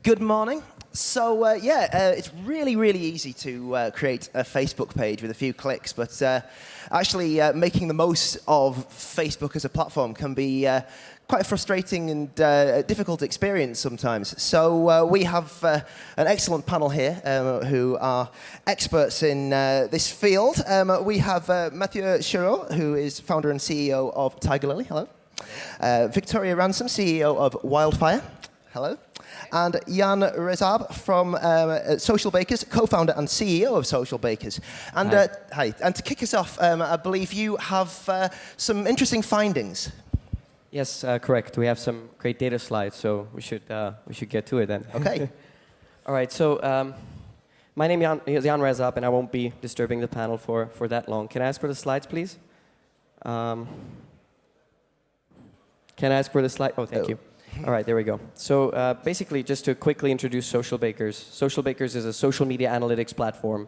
Good morning. So, it's really, really easy to create a Facebook page with a few clicks, but actually making the most of Facebook as a platform can be quite a frustrating and difficult experience sometimes. So we have an excellent panel here who are experts in this field. We have Matthieu Chéreau, who is founder and CEO of Tigerlily. Hello. Victoria Ransom, CEO of Wildfire. Hello. And Rezab from Socialbakers, co-founder and CEO of Socialbakers. And hi. And to kick us off, I believe you have some interesting findings. Yes, correct. We have some great data slides, so we should get to it then. Okay. All right. So my name is Rezab, and I won't be disturbing the panel for that long. Can I ask for the slides, please? Can I ask for the slide? Oh, thank you. All right, there we go. So basically, just to quickly introduce Socialbakers. Socialbakers is a social media analytics platform,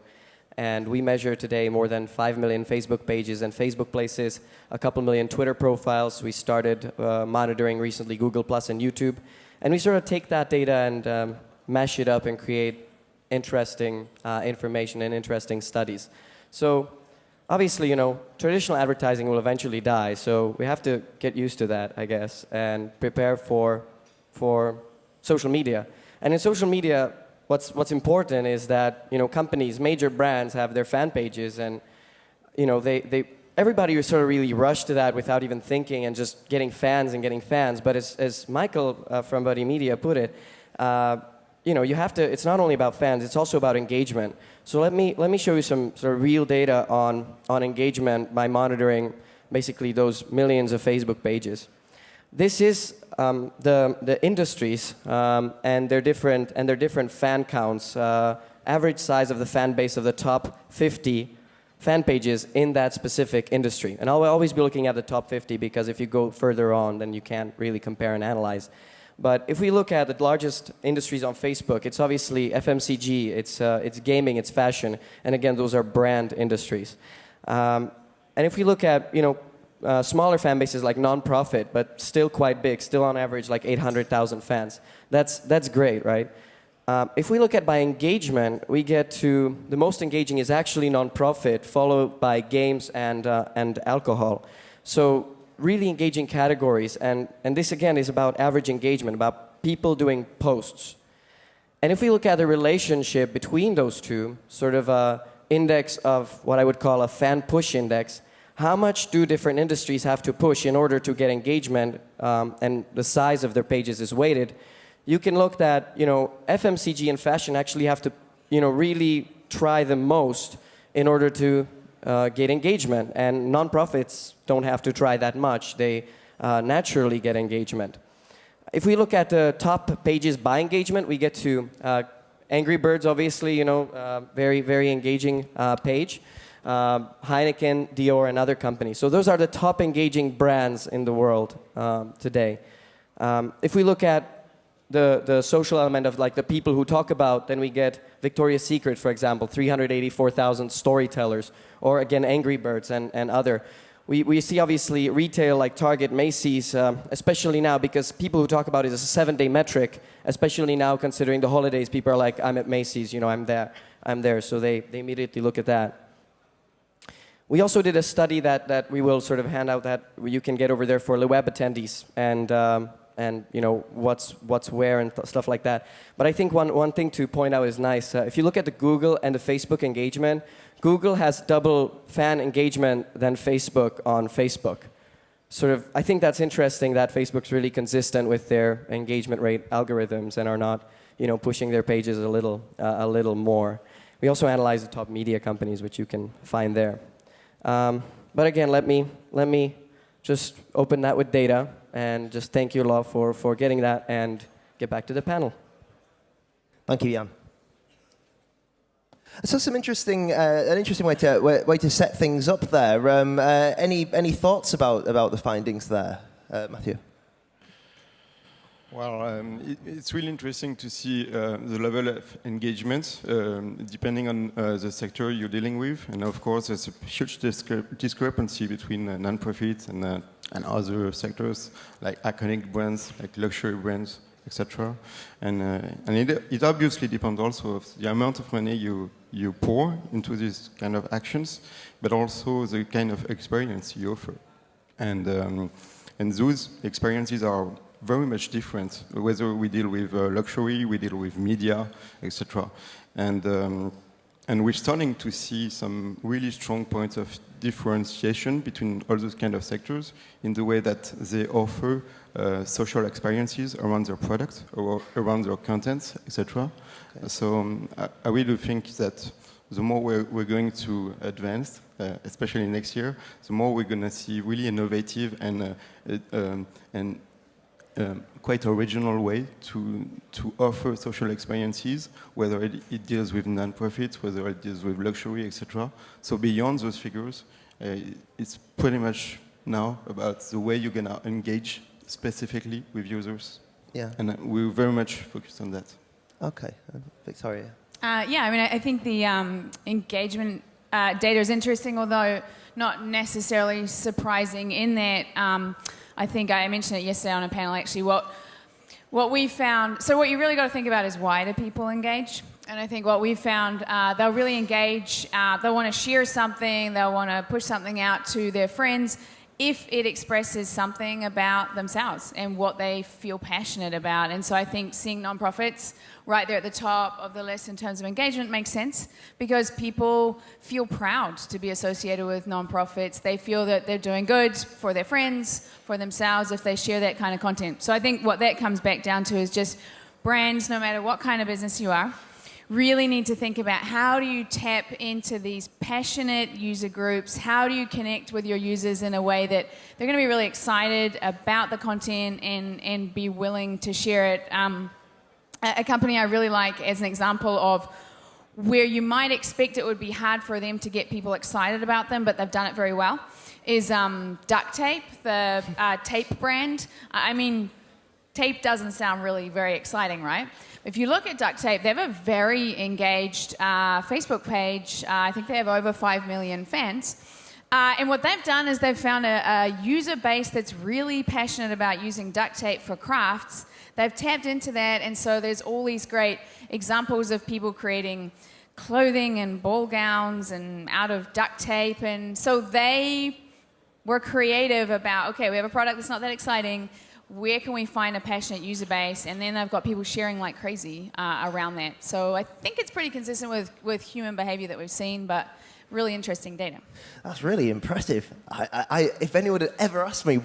and we measure today more than 5 million Facebook pages and Facebook places, a couple million Twitter profiles. We started monitoring recently Google Plus and YouTube, and we sort of take that data and mash it up and create interesting information and interesting studies. So obviously, traditional advertising will eventually die, so we have to get used to that, I guess, and prepare for social media. And in social media, what's important is that companies, major brands, have their fan pages, and everybody sort of really rushed to that without even thinking and just getting fans. But as Michael from Buddy Media put it, you have to. It's not only about fans; it's also about engagement. So let me show you some sort of real data on engagement by monitoring basically those millions of Facebook pages. This is the industries and their different fan counts, average size of the fan base of the top 50 fan pages in that specific industry. And I'll always be looking at the top 50 because if you go further on, then you can't really compare and analyze. But if we look at the largest industries on Facebook, it's obviously FMCG, it's gaming, it's fashion, and again, those are brand industries. And if we look at smaller fan bases like non-profit, but still quite big, still on average like 800,000 fans, that's great, right? If we look at by engagement, we get to the most engaging is actually non-profit, followed by games and alcohol. So really engaging categories, and this again is about average engagement, about people doing posts. And if we look at the relationship between those two, sort of a index of what I would call a fan push index, how much do different industries have to push in order to get engagement, and the size of their pages is weighted, you can look that FMCG and fashion actually have to really try the most in order to get engagement, and nonprofits don't have to try that much. They naturally get engagement. If we look at the top pages by engagement, we get to Angry Birds, obviously, very, very engaging page. Heineken, Dior, and other companies. So those are the top engaging brands in the world today. If we look at the social element of like the people who talk about, then we get Victoria's Secret, for example, 384,000 storytellers, or again Angry Birds and other. We see obviously retail like Target, Macy's, especially now because people who talk about it as a 7-day metric, especially now considering the holidays, people are like, I'm at Macy's, I'm there, so they immediately look at that. We also did a study that we will sort of hand out that you can get over there for LeWeb attendees, and what's where and stuff like that. But I think one thing to point out is nice. If you look at the Google and the Facebook engagement, Google has double fan engagement than Facebook on Facebook. Sort of, I think that's interesting that Facebook's really consistent with their engagement rate algorithms and are not, pushing their pages a little more. We also analyze the top media companies, which you can find there. But again, let me just open that with data. And just thank you, Law, for getting that, and get back to the panel. Thank you, Jan. So some an interesting way to set things up there. Any thoughts about the findings there, Matthieu? Well, it's really interesting to see the level of engagement depending on the sector you're dealing with, and of course there's a huge discrepancy between non-profit and other sectors like iconic brands, like luxury brands, etc. And it obviously depends also of the amount of money you pour into these kind of actions, but also the kind of experience you offer. And those experiences are very much different, whether we deal with luxury, we deal with media, etc. And we're starting to see some really strong points of differentiation between all those kind of sectors in the way that they offer social experiences around their products or around their contents, etc. Okay. So I really think that the more we're going to advance, especially next year, the more we're going to see really innovative and quite original way to offer social experiences, whether it deals with non-profits, whether it deals with luxury, etc. So beyond those figures, it's pretty much now about the way you're going to engage specifically with users. Yeah. And we're very much focused on that. Okay. Victoria? Yeah, I mean, I think the engagement data is interesting, although not necessarily surprising in that I think I mentioned it yesterday on a panel, actually, what we found, so what you really got to think about is why do people engage? And I think what we found, they'll really engage, they'll want to share something, they'll want to push something out to their friends if it expresses something about themselves and what they feel passionate about. And so I think seeing nonprofits right there at the top of the list in terms of engagement makes sense because people feel proud to be associated with nonprofits. They feel that they're doing good for their friends, for themselves, if they share that kind of content. So I think what that comes back down to is just brands, no matter what kind of business you are, really need to think about how do you tap into these passionate user groups, how do you connect with your users in a way that they're going to be really excited about the content and be willing to share it. A company I really like as an example of where you might expect it would be hard for them to get people excited about them, but they've done it very well, is duct tape, the tape brand. I mean, tape doesn't sound really very exciting, right? If you look at duct tape, they have a very engaged Facebook page. I think they have over 5 million fans. And what they've done is they've found a user base that's really passionate about using duct tape for crafts. They've tapped into that, and so there's all these great examples of people creating clothing and ball gowns and out of duct tape. And so they were creative about, okay, we have a product that's not that exciting. Where can we find a passionate user base? And then they've got people sharing like crazy around that. So I think it's pretty consistent with human behavior that we've seen, but really interesting data. That's really impressive. If anyone had ever asked me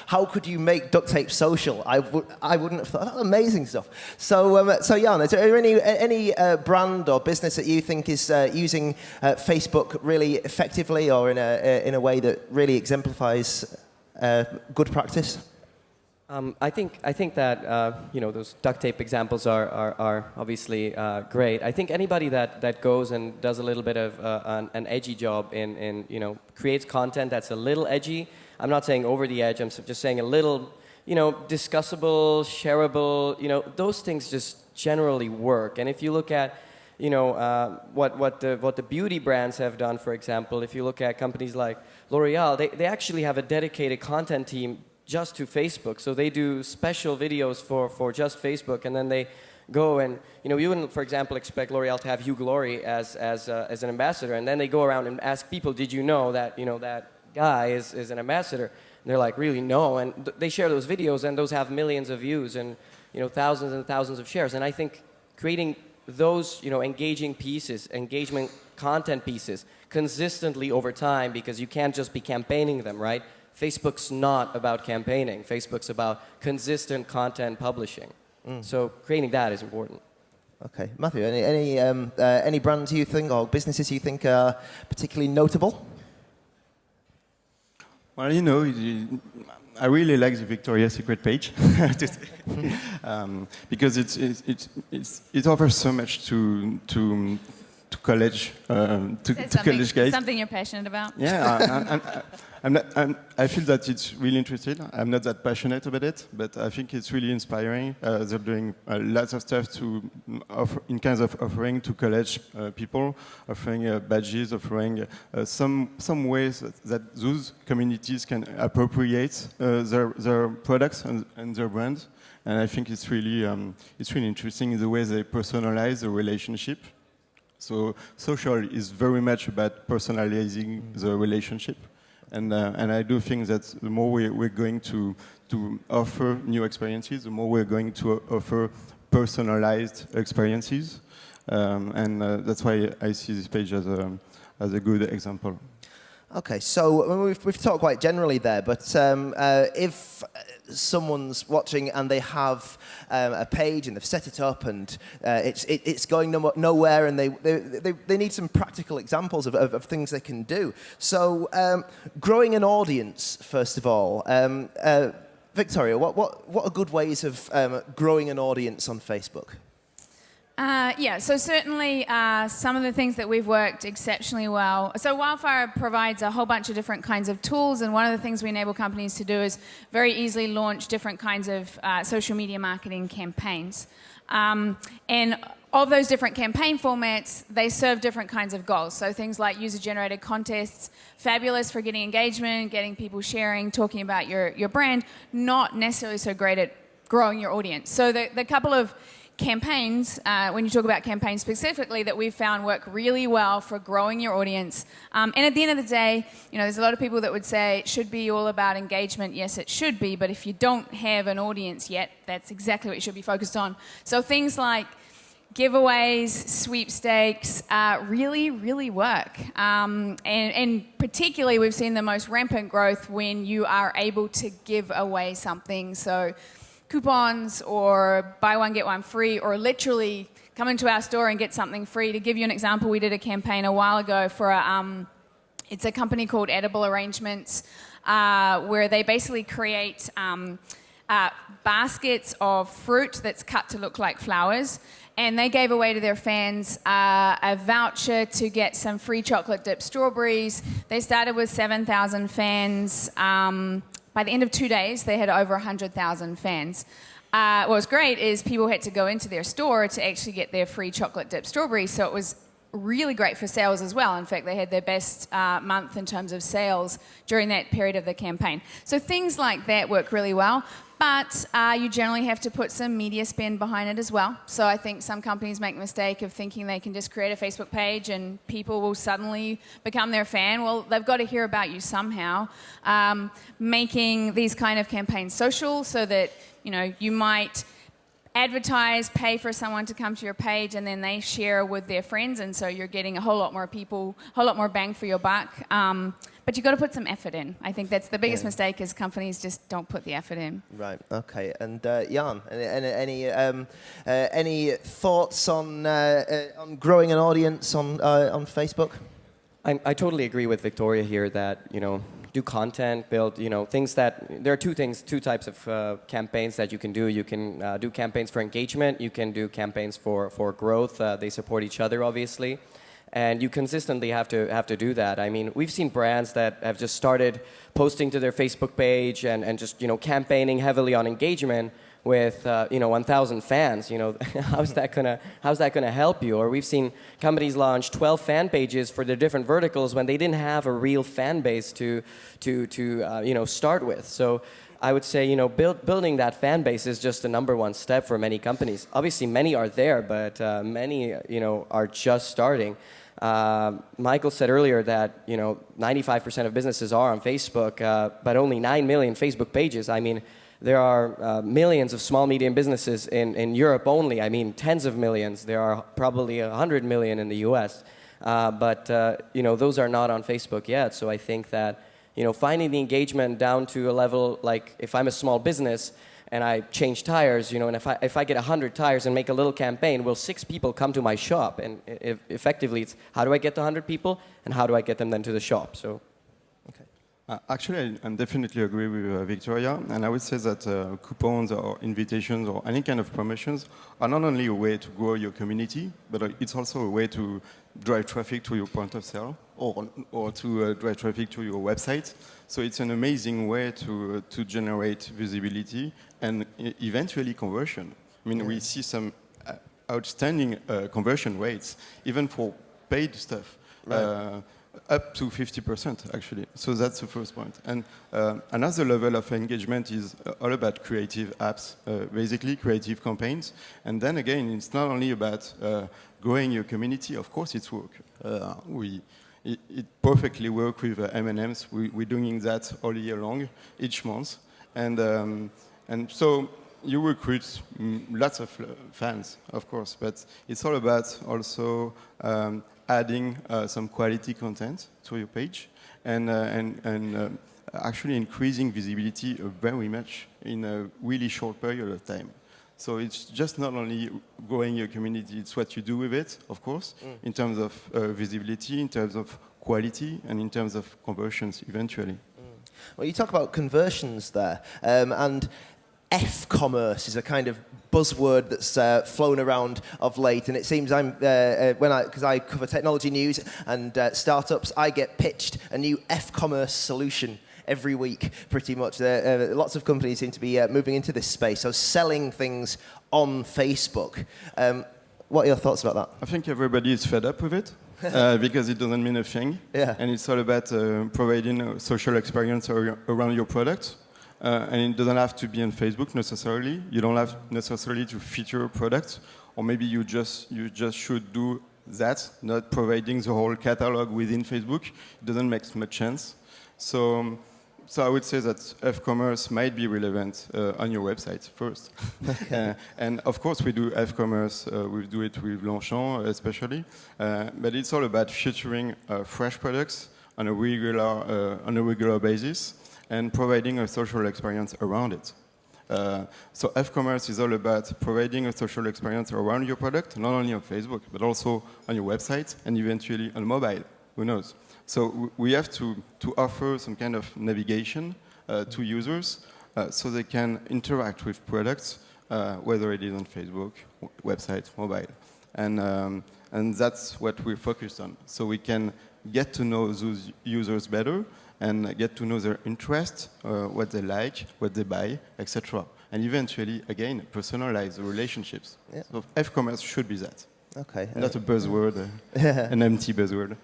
how could you make duct tape social, I wouldn't have thought. That's amazing stuff. So Jan, is there any brand or business that you think is using Facebook really effectively or in a way that really exemplifies good practice? I think that those duct tape examples are obviously great. I think anybody that goes and does a little bit of an edgy job in creates content that's a little edgy. I'm not saying over the edge. I'm just saying a little discussable, shareable. Those things just generally work. And if you look at what the beauty brands have done, for example, if you look at companies like L'Oreal, they actually have a dedicated content team just to Facebook. So they do special videos for just Facebook, and then they go and, you wouldn't, for example, expect L'Oreal to have Hugh Laurie as an ambassador, and then they go around and ask people, did you know that, that guy is an ambassador? And they're like, really, no. And they share those videos, and those have millions of views and, thousands and thousands of shares. And I think creating those, engaging pieces, engagement content pieces consistently over time, because you can't just be campaigning them, right? Facebook's not about campaigning. Facebook's about consistent content publishing. So creating that is important. Okay, Matthieu, any brands you think or businesses you think are particularly notable? Well, I really like the Victoria's Secret page because it offers so much to college to college guys. Something you're passionate about. Yeah, I feel that it's really interesting. I'm not that passionate about it, but I think it's really inspiring. They're doing lots of stuff to offer, in kinds of offering to college people, offering badges, offering some ways that those communities can appropriate their products and their brands. And I think it's really interesting in the way they personalize the relationship. So social is very much about personalizing the relationship. And I do think that the more we're going to offer new experiences, the more we're going to offer personalized experiences. That's why I see this page as a good example. Okay, so we've talked quite generally there, but if someone's watching and they have a page and they've set it up and it's going nowhere and they need some practical examples of things they can do. So growing an audience, first of all. Victoria, what are good ways of growing an audience on Facebook? So certainly some of the things that we've worked exceptionally well. So Wildfire provides a whole bunch of different kinds of tools, and one of the things we enable companies to do is very easily launch different kinds of social media marketing campaigns. And of those different campaign formats, they serve different kinds of goals. So things like user-generated contests, fabulous for getting engagement, getting people sharing, talking about your brand, not necessarily so great at growing your audience. So the couple of campaigns, when you talk about campaigns specifically, that we've found work really well for growing your audience. And at the end of the day, there's a lot of people that would say it should be all about engagement. Yes, it should be, but if you don't have an audience yet, that's exactly what you should be focused on. So things like giveaways, sweepstakes, really, really work. And particularly, we've seen the most rampant growth when you are able to give away something. So coupons or buy one, get one free, or literally come into our store and get something free. To give you an example, we did a campaign a while ago for it's a company called Edible Arrangements, where they basically create baskets of fruit that's cut to look like flowers. And they gave away to their fans a voucher to get some free chocolate dipped strawberries. They started with 7,000 fans. By the end of 2 days, they had over 100,000 fans. What was great is people had to go into their store to actually get their free chocolate dipped strawberries, so it was really great for sales as well. In fact, they had their best month in terms of sales during that period of the campaign. So things like that work really well, but you generally have to put some media spend behind it as well. So I think some companies make the mistake of thinking they can just create a Facebook page and people will suddenly become their fan. Well, they've got to hear about you somehow. Making these kind of campaigns social so that, you might advertise, pay for someone to come to your page, and then they share with their friends, and so you're getting a whole lot more people, a whole lot more bang for your buck. But you've got to put some effort in. I think that's the biggest mistake, is companies just don't put the effort in. Right. Okay. And Jan, any thoughts on growing an audience on Facebook? I totally agree with Victoria here that do content, build, things that, there are two types of campaigns that you can do. You can do campaigns for engagement, you can do campaigns for growth. They support each other, obviously. And you consistently have to do that. I mean, we've seen brands that have just started posting to their Facebook page and just, campaigning heavily on engagement with 1,000 fans. How's that gonna help you? Or we've seen companies launch 12 fan pages for their different verticals when they didn't have a real fan base to start with. So I would say building that fan base is just the number one step for many companies. Obviously, many are there, but many are just starting. Michael said earlier that 95% of businesses are on Facebook, but only 9 million Facebook pages. I mean, there are millions of small, medium businesses in Europe only. I mean, tens of millions. There are probably 100 million in the US. But those are not on Facebook yet. So I think that, finding the engagement down to a level, like if I'm a small business and I change tires, and if I get 100 tires and make a little campaign, will 6 people come to my shop? And effectively, it's how do I get the 100 people and how do I get them then to the shop? So. Actually, I definitely agree with Victoria, and I would say that coupons or invitations or any kind of promotions are not only a way to grow your community, but it's also a way to drive traffic to your point of sale or to drive traffic to your website. So it's an amazing way to generate visibility and eventually conversion. I mean, we see some outstanding conversion rates, even for paid stuff. Right. Up to 50%, actually. So that's the first point. And another level of engagement is all about creative apps, basically creative campaigns. And then again, it's not only about growing your community. Of course, it's work. It perfectly works with M&Ms. We're doing that all year long, each month. And so you recruit lots of fans, of course, but it's all about also adding some quality content to your page and actually increasing visibility very much in a really short period of time. So it's just not only growing your community, it's what you do with it, of course, in terms of visibility, in terms of quality, and in terms of conversions eventually. Well, you talk about conversions there, and F-commerce is a kind of buzzword that's flown around of late, and it seems because I cover technology news and startups, I get pitched a new F-commerce solution every week, pretty much. Lots of companies seem to be moving into this space, so selling things on Facebook. What are your thoughts about that? I think everybody is fed up with it. Because it doesn't mean a thing, and it's all about providing a social experience around your product. And it doesn't have to be on Facebook necessarily. You don't have necessarily to feature a product, or maybe you just should do that, not providing the whole catalog within Facebook. It doesn't make much sense. So I would say that F-commerce might be relevant on your website first. And of course we do F-commerce, we do it with Longchamp especially, but it's all about featuring fresh products on a regular basis, and providing a social experience around it. So F-commerce is all about providing a social experience around your product, not only on Facebook, but also on your website and eventually on mobile. Who knows? So we have to offer some kind of navigation to users so they can interact with products, whether it is on Facebook, website, mobile. And that's what we're focused on. So we can get to know those users better, and get to know their interests, what they like, what they buy, etc. And eventually, again, personalize the relationships. Yeah. So F-commerce should be that. Okay. Not a buzzword, an empty buzzword.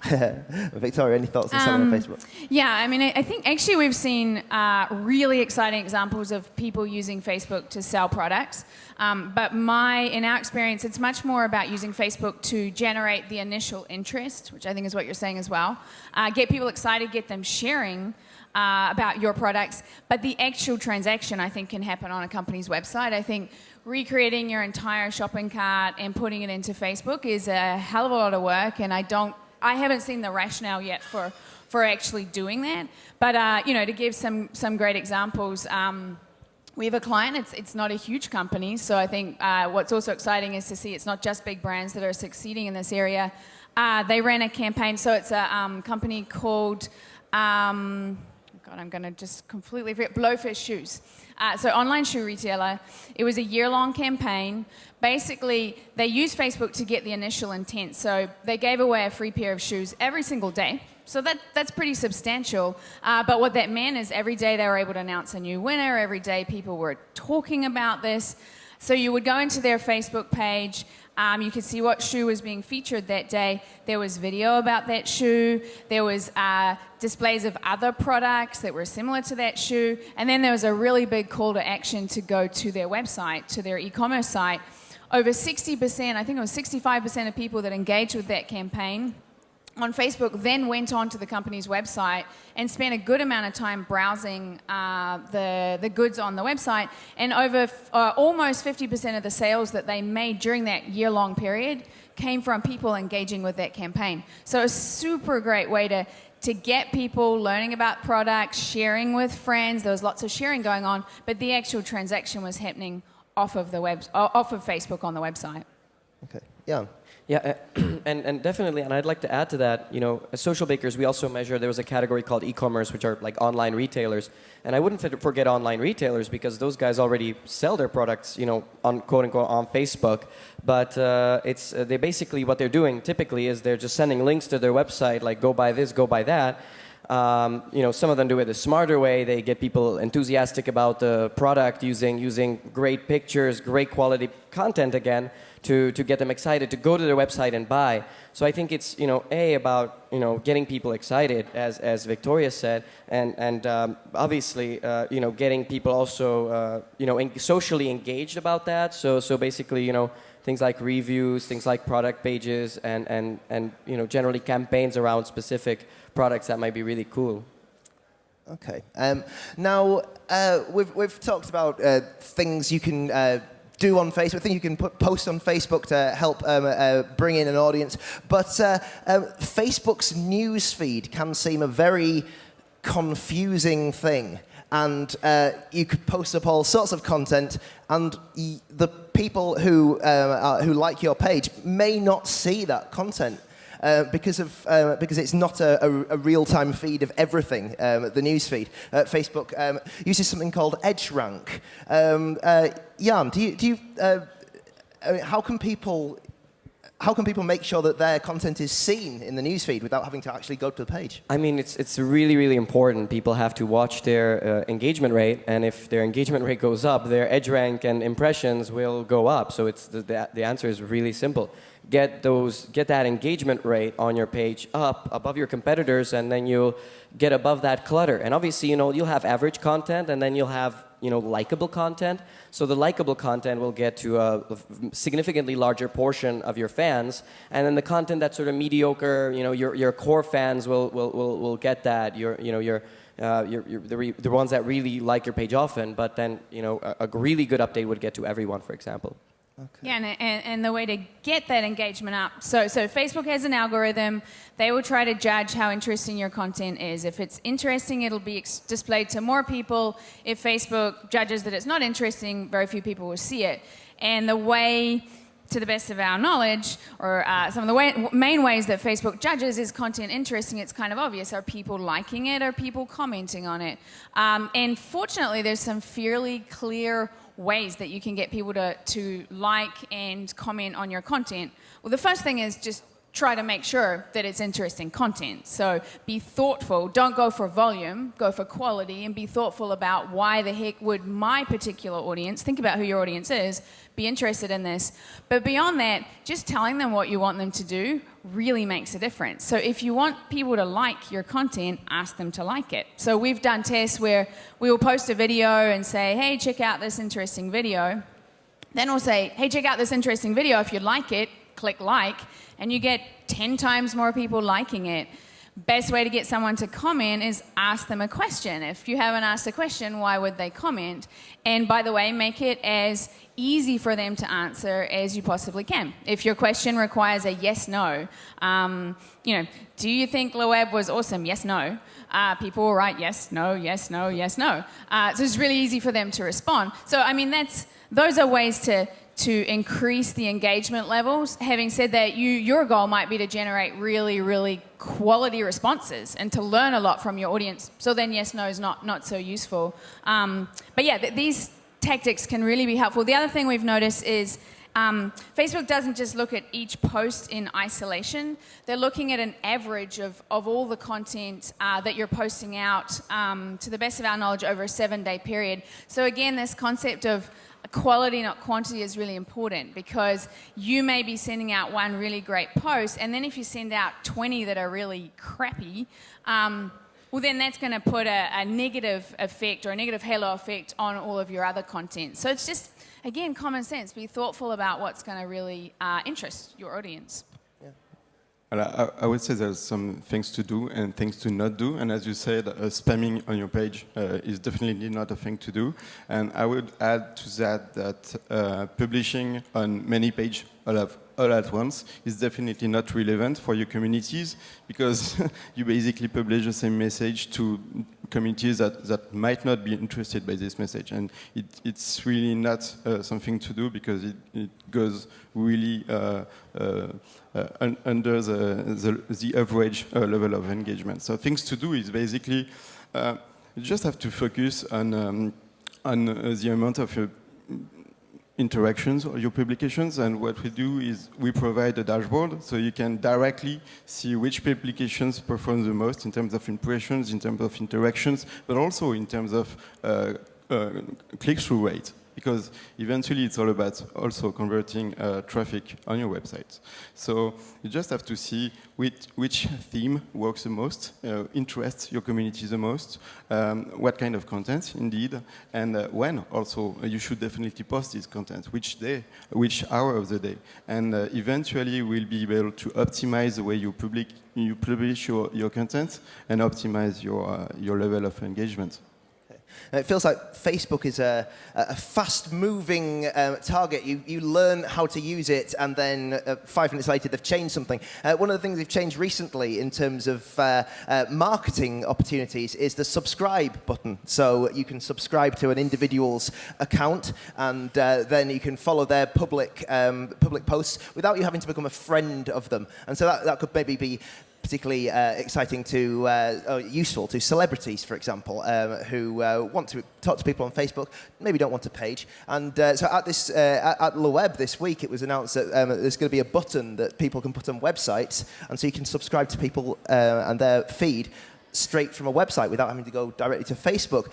Victoria, any thoughts on selling on Facebook? Yeah, I mean, I think actually we've seen really exciting examples of people using Facebook to sell products. But in our experience, it's much more about using Facebook to generate the initial interest, which I think is what you're saying as well. Get people excited, get them sharing about your products. But the actual transaction, I think, can happen on a company's website. I think recreating your entire shopping cart and putting it into Facebook is a hell of a lot of work, and I haven't seen the rationale yet for actually doing that. But to give some great examples, we have a client. It's not a huge company, so I think what's also exciting is to see it's not just big brands that are succeeding in this area. They ran a campaign, so it's a company called I'm going to just completely forget. Blowfish Shoes. So online shoe retailer. It was a year-long campaign. Basically, they used Facebook to get the initial intent. So they gave away a free pair of shoes every single day. So that's pretty substantial. But what that meant is every day they were able to announce a new winner. Every day people were talking about this. So you would go into their Facebook page. You could see what shoe was being featured that day. There was video about that shoe. There was displays of other products that were similar to that shoe. And then there was a really big call to action to go to their website, to their e-commerce site. Over 60%, I think it was 65% of people that engaged with that campaign on Facebook then went on to the company's website and spent a good amount of time browsing the goods on the website. And over almost 50% of the sales that they made during that year-long period came from people engaging with that campaign. So a super great way to get people learning about products, sharing with friends. There was lots of sharing going on, but the actual transaction was happening off of Facebook on the website. Okay. Yeah. Yeah, and definitely, and I'd like to add to that, you know, as Socialbakers, we also measure, there was a category called e-commerce, which are like online retailers. And I wouldn't forget online retailers because those guys already sell their products, you know, on quote unquote on Facebook. But they basically, what they're doing typically is they're just sending links to their website, like go buy this, go buy that. You know, some of them do it the smarter way. They get people enthusiastic about the product using great pictures, great quality content again, to get them excited to go to their website and buy. So I think it's, you know, about, you know, getting people excited, as Victoria said, and obviously, you know, getting people also, you know, socially engaged about that. So basically, you know, things like reviews, things like product pages, and you know, generally campaigns around specific products that might be really cool. Okay. Now, we've talked about things you can do on Facebook, things you can post on Facebook to help bring in an audience. But Facebook's news feed can seem a very confusing thing. And you could post up all sorts of content, and the people who like your page may not see that content. Because it's not a real-time feed of everything, the news feed. Facebook uses something called EdgeRank. Jan, how can people make sure that their content is seen in the newsfeed without having to actually go to the page? I mean, it's really, really important. People have to watch their engagement rate, and if their engagement rate goes up, their EdgeRank and impressions will go up. So it's the answer is really simple. Get that engagement rate on your page up above your competitors, and then you'll get above that clutter. And obviously, you know, you'll have average content, and then you'll have, you know, likable content. So the likable content will get to a significantly larger portion of your fans, and then the content that's sort of mediocre, you know, your core fans will get that. The ones that really like your page often, but then, you know, a really good update would get to everyone, for example. Okay. Yeah, and the way to get that engagement up. So Facebook has an algorithm. They will try to judge how interesting your content is. If it's interesting, it'll be displayed to more people. If Facebook judges that it's not interesting, very few people will see it. And the way, to the best of our knowledge, or some of the main ways that Facebook judges is content interesting, it's kind of obvious. Are people liking it? Are people commenting on it? And fortunately, there's some fairly clear ways that you can get people to like and comment on your content. Well, the first thing is just try to make sure that it's interesting content. So be thoughtful. Don't go for volume, go for quality, and be thoughtful about why the heck would my particular audience, think about who your audience is, be interested in this. But beyond that, just telling them what you want them to do really makes a difference. So if you want people to like your content, ask them to like it. So we've done tests where we will post a video and say, hey, check out this interesting video. Then we'll say, hey, check out this interesting video. If you like it, click like, and you get 10 times more people liking it. Best way to get someone to comment is ask them a question. If you haven't asked a question, why would they comment? And by the way, make it as easy for them to answer as you possibly can. If your question requires a yes, no, you know, do you think LeWeb was awesome? Yes, no. People will write yes, no, yes, no, yes, no. So it's really easy for them to respond. So, I mean, those are ways to increase the engagement levels. Having said that, your goal might be to generate really, really quality responses and to learn a lot from your audience. So then yes, no is not so useful. But yeah, these tactics can really be helpful. The other thing we've noticed is Facebook doesn't just look at each post in isolation. They're looking at an average of all the content that you're posting out, to the best of our knowledge, over a 7-day period. So again, this concept of quality, not quantity, is really important, because you may be sending out one really great post, and then if you send out 20 that are really crappy, well, then that's going to put a negative effect or a negative halo effect on all of your other content. So it's just, again, common sense. Be thoughtful about what's going to really interest your audience. I would say there's some things to do and things to not do. And as you said, spamming on your page is definitely not a thing to do. And I would add to that publishing on many pages all at once is definitely not relevant for your communities, because you basically publish the same message to communities that might not be interested by this message. And it's really not something to do because it goes really under the average level of engagement. So things to do is basically you just have to focus on the amount of interactions or your publications, and what we do is we provide a dashboard so you can directly see which publications perform the most in terms of impressions, in terms of interactions, but also in terms of click-through rate, because eventually it's all about also converting traffic on your website. So you just have to see which theme works the most, interests your community the most, what kind of content indeed, and when also you should definitely post this content, which day, which hour of the day. And eventually we'll be able to optimize the way you publish your content and optimize your level of engagement. It feels like Facebook is a fast-moving target. You learn how to use it, and then 5 minutes later, they've changed something. One of the things they've changed recently in terms of marketing opportunities is the subscribe button. So you can subscribe to an individual's account, and then you can follow their public posts without you having to become a friend of them. And so that could maybe be particularly exciting to, useful to celebrities, for example, who want to talk to people on Facebook, maybe don't want a page. And so at LeWeb this week, it was announced that there's going to be a button that people can put on websites, and so you can subscribe to people and their feed straight from a website without having to go directly to Facebook.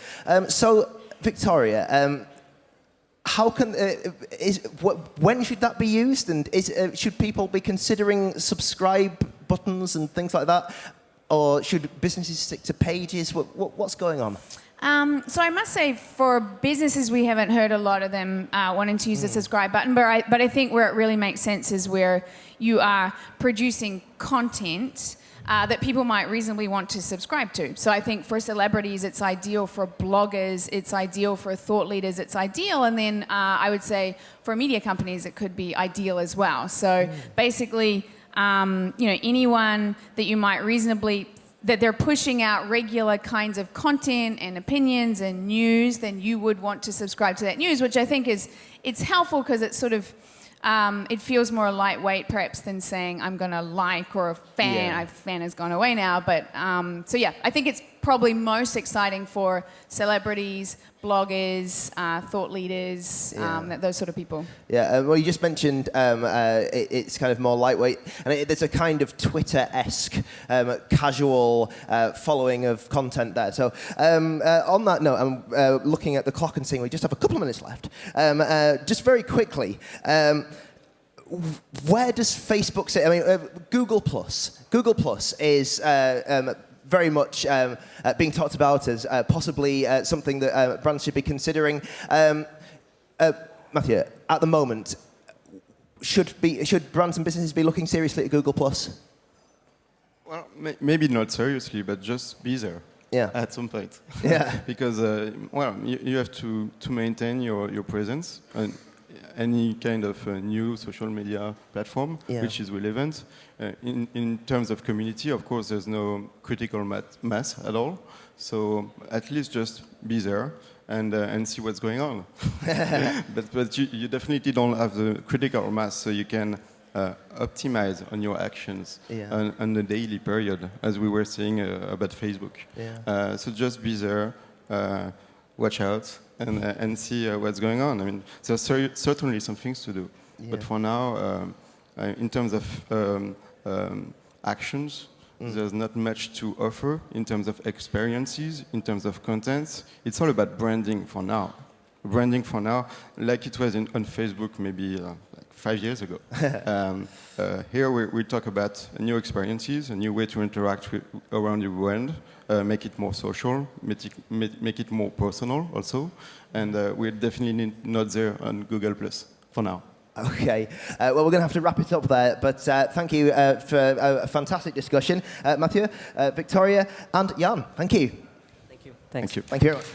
So, Victoria, how can when should that be used, and should people be considering subscribe buttons and things like that, or should businesses stick to pages? What's going on? So I must say, for businesses, we haven't heard a lot of them wanting to use the subscribe button, but I think where it really makes sense is where you are producing content that people might reasonably want to subscribe to. So I think for celebrities, it's ideal. For bloggers, it's ideal. For thought leaders, it's ideal. And then I would say for media companies, it could be ideal as well. So basically, anyone that you might reasonably, that they're pushing out regular kinds of content and opinions and news, then you would want to subscribe to that news, which I think it's helpful because it's sort of, it feels more lightweight perhaps than saying I'm going to like or a fan. Yeah. Fan has gone away now. But so yeah, I think it's probably most exciting for celebrities, bloggers, thought leaders, those sort of people. Yeah, well, you just mentioned it's kind of more lightweight, and there's a kind of Twitter-esque casual following of content there. So on that note, I'm looking at the clock and seeing we just have a couple of minutes left. Just very quickly, where does Facebook sit? I mean, Google Plus is very much being talked about as possibly something that brands should be considering. Matthieu, at the moment, should brands and businesses be looking seriously at Google Plus? Well, maybe not seriously, but just be there. Yeah. At some point. Yeah. Because you have to maintain your presence on any kind of new social media platform, which is relevant. In terms of community, of course, there's no critical mass at all. So at least just be there and see what's going on. but you definitely don't have the critical mass, so you can optimize on your actions on the daily period, as we were saying about Facebook. Yeah. So just be there, watch out, and see what's going on. I mean, there's certainly some things to do. Yeah. But for now, in terms of actions, there's not much to offer in terms of experiences, in terms of contents. It's all about branding for now. Branding for now, like it was on Facebook maybe like 5 years ago. Here we talk about new experiences, a new way to interact around your brand, make it more social, make it more personal also, and we're definitely not there on Google Plus for now. Okay, well, we're going to have to wrap it up there, but thank you for a fantastic discussion. Matthieu, Victoria, and Jan, thank you. Thank you. Thanks. Thank you. Thank you very much.